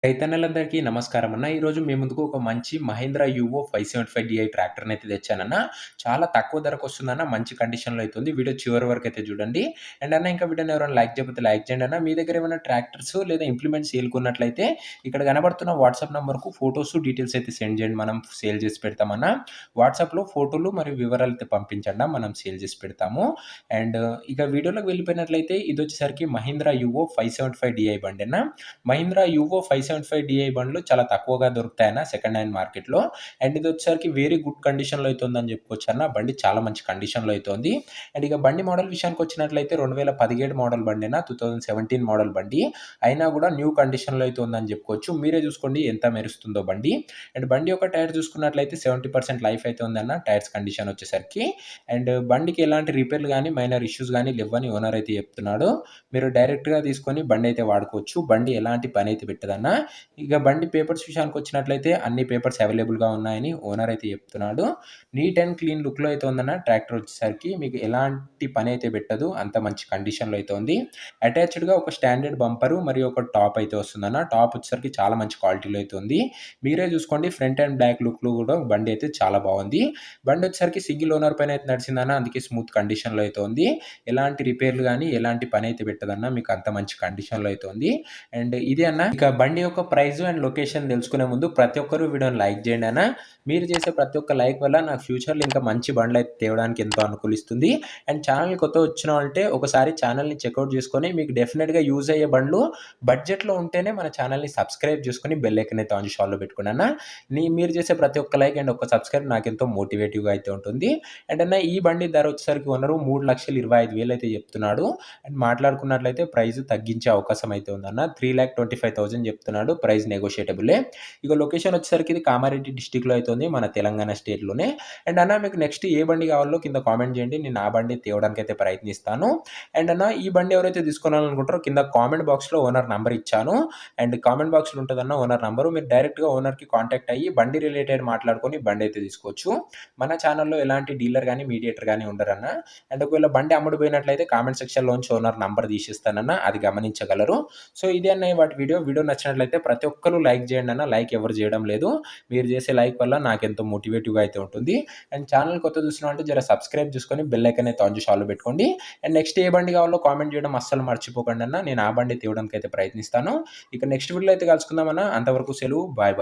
రైతన్నలందరికీ నమస్కారం అన్న. ఈరోజు మీ ముందుకు ఒక మంచి మహీంద్రా యూవో 575 ట్రాక్టర్‌నైతే తెచ్చానన్న. చాలా తక్కువ ధరకొస్తుందన్న. మంచి కండిషన్‌లో అయితే ఉంది. వీడియో చివరి వరకైతే చూడండి. అండ్ అన్న ఇంకా వీడియోని ఎవరైనా లైక్ చేయకపోతే లైక్ చేయండి అన్న. మీ దగ్గర ఏమైనా ట్రాక్టర్స్ లేదా ఇంప్లిమెంట్స్ సేల్‌కున్నట్లయితే ఇక్కడ కనబడుతున్న వాట్సాప్ నంబర్‌కు ఫోటోస్, డీటెయిల్స్ అయితే సెండ్ చేయండి. మనం సేల్ చేసి పెడతామన్న. వాట్సాప్‌లో ఫోటోలు మరియు వివరాలైతే పంపించండి. మనం సేల్ చేసి పెడతాము. అండ్ ఇక వీడియోలోకి వెళ్ళిపోయినట్లయితే ఇదొచ్చేసరికి మహీంద్రా యూవో 575 బండి అన్న. మహీంద్రా యూవో 575 బండ్లు చాలా తక్కువగా దొరుకుతాయన్న సెకండ్ హ్యాండ్ మార్కెట్‌లో. అండ్ ఇదొచ్చేసరికి వెరీ గుడ్ కండిషన్‌లో అయితే ఉందని చెప్పుకోవచ్చన్న. బండి చాలా మంచి కండిషన్‌లో అయితే ఉంది. అండ్ ఇక బండి మోడల్ విషయానికొచ్చినట్లయితే 2017 మోడల్ బండేనా 2017 మోడల్ బండి. అయినా కూడా న్యూ కండిషన్‌లో అయితే ఉందని చెప్పుకోవచ్చు. మీరే చూసుకోండి ఎంత మెరుస్తుందో బండి. అండ్ బండి యొక్క టైర్ చూసుకున్నట్లయితే 70% లైఫ్ అయితే ఉందన్న టైర్స్ కండిషన్ వచ్చేసరికి. అండ్ బండికి ఎలాంటి రిపేర్‌లు గాని, మైనర్ ఇష్యూస్ గాని లెవ్వని ఓనర్ అయితే చెప్తున్నాడు. మీరు డైరెక్ట్‌గా తీసుకొని బండయితే వాడుకోవచ్చు. బండి ఎలాంటి పనైతే పెట్టదన్న. ఇక బండి పేపర్స్ విషయానికొచ్చినట్లయితే అన్ని పేపర్స్ అవైలబుల్‌గా ఉన్నాయని ఓనర్ అయితే చెప్తున్నాడు. నీట్ అండ్ క్లీన్ లుక్‌లో అయితే ఉందన్న. ట్రాక్టర్ వచ్చేసరికి మీకు ఎలాంటి పనైతే పెట్టదు. అంత మంచి కండిషన్‌లో అయితే ఉంది. అటాచ్డ్‌గా ఒక స్టాండర్డ్ బంపరు మరియు ఒక టాప్ అయితే వస్తుందన్న. టాప్ వచ్చేసరికి చాలా మంచి క్వాలిటీలో అయితే ఉంది. మీరే చూసుకోండి ఫ్రంట్ అండ్ బ్యాక్ లుక్‌లో కూడా బండి అయితే చాలా బాగుంది. బండి వచ్చేసరికి సింగిల్ ఓనర్ పైన అయితే నడిచిందన్న. అందుకే స్మూత్ కండిషన్‌లో అయితే ఉంది. ఎలాంటి రిపేర్‌లు గాని, ఎలాంటి పనైతే పెట్టదన్న. మీకు అంత మంచి కండిషన్‌లో అయితే ఉంది. అండ్ ఇదే అన్న. ఇక బండి యొక్క ప్రైస్ అండ్ లొకేషన్ తెలుసుకునే ముందు ప్రతి ఒక్కరు వీడియోని లైక్ చేయండి అన్న. మీరు చేసే ప్రతి ఒక్క లైక్ వల్ల నాకు ఫ్యూచర్‌లో ఇంకా మంచి బండ్లయితే తేవడానికి ఎంతో అనుకూలిస్తుంది. అండ్ ఛానెల్ కొత్తగా వచ్చినావంటే ఒకసారి ఛానెల్‌ని చెకౌట్ చేసుకొని మీకు డెఫినిట్‌గా యూజ్ అయ్యే బండ్లు బడ్జెట్‌లో ఉంటేనే మన ఛానెల్‌ని సబ్స్క్రైబ్ చేసుకొని బెల్ ఐకాన్ అయితే ఆన్ చేసి ఆల్‌లో పెట్టుకోండి అన్న. మీరు చేసే ప్రతి ఒక్క లైక్ అండ్ ఒక్క సబ్స్క్రైబ్ నాకెంతో మోటివేటివ్‌గా అయితే ఉంటుంది. అండ్ అన్న ఈ బండి ధర వచ్చేసరికి ఓనరు 3,25,000 అయితే చెప్తున్నాడు. అండ్ మాట్లాడుకున్నట్లయితే ప్రైస్ తగ్గించే అవకాశం అయితే ఉందన్న. 3,25,000 చెప్తున్నాడు. ప్రైస్ నెగోషియేటబులే. ఇక లొకేషన్ వచ్చేసరికి ఇది కామారెడ్డి డిస్ట్రిక్ట్‌లో అయితే ఉంది. మన తెలంగాణ స్టేట్‌లోనే. అండ్ అన్న మీకు నెక్స్ట్ ఏ బండి కావాలో కింద కామెంట్ చేయండి. నేను ఆ బండి తేవడానికైతే ప్రయత్నిస్తాను. అండ్ అన్న ఈ బండి ఎవరైతే తీసుకోవాలనుకుంటారో కింద కామెంట్ బాక్స్‌లో ఓనర్ నంబర్ ఇచ్చాను. అండ్ కామెంట్ బాక్స్‌లో ఉంటదన్న ఓనర్ నంబరు. మీరు డైరెక్ట్‌గా ఓనర్‌కి కాంటాక్ట్ అయ్యి బండి రిలేటెడ్ మాట్లాడుకొని బండి అయితే తీసుకోవచ్చు. మన ఛానెల్‌లో ఎలాంటి డీలర్ గాని, మీడియేటర్ గాని ఉండరన్న. అండ్ ఒకవేళ బండి అమ్ముడుపోయినట్లయితే కామెంట్ సెక్షన్‌లోంచి ఓనర్ నంబర్ తీసిస్తానన్న. అది గమనించగలరు. సో ఇది అన్న వాటి వీడియో. వీడియో నచ్చినట్లయితే ప్రతి ఒక్కరు లైక్ చేయండి అన్న. లైక్ ఎవరు చేయడం లేదు. మీరు చేసే లైక్ వల్ల నాకెంతో మోటివేటివ్‌గా అయితే ఉంటుంది. అండ్ ఛానెల్ కొత్తగా చూస్తున్నామంటే జర సబ్స్క్రైబ్ చేసుకొని బెల్ ఐకాన్ అయితే ఆన్ చేసి ఆల్‌లో పెట్టుకోండి. అండ్ నెక్స్ట్ ఏ బండి కావాలో కామెంట్ చేయడం అస్సలు మర్చిపోకండి అన్న. నేను ఆ బండి తేవడానికైతే ప్రయత్నిస్తాను. ఇక నెక్స్ట్ వీడియోలో అయితే కలుసుకుందాం అన్న. అంతవరకు సెలవు. Bye bye.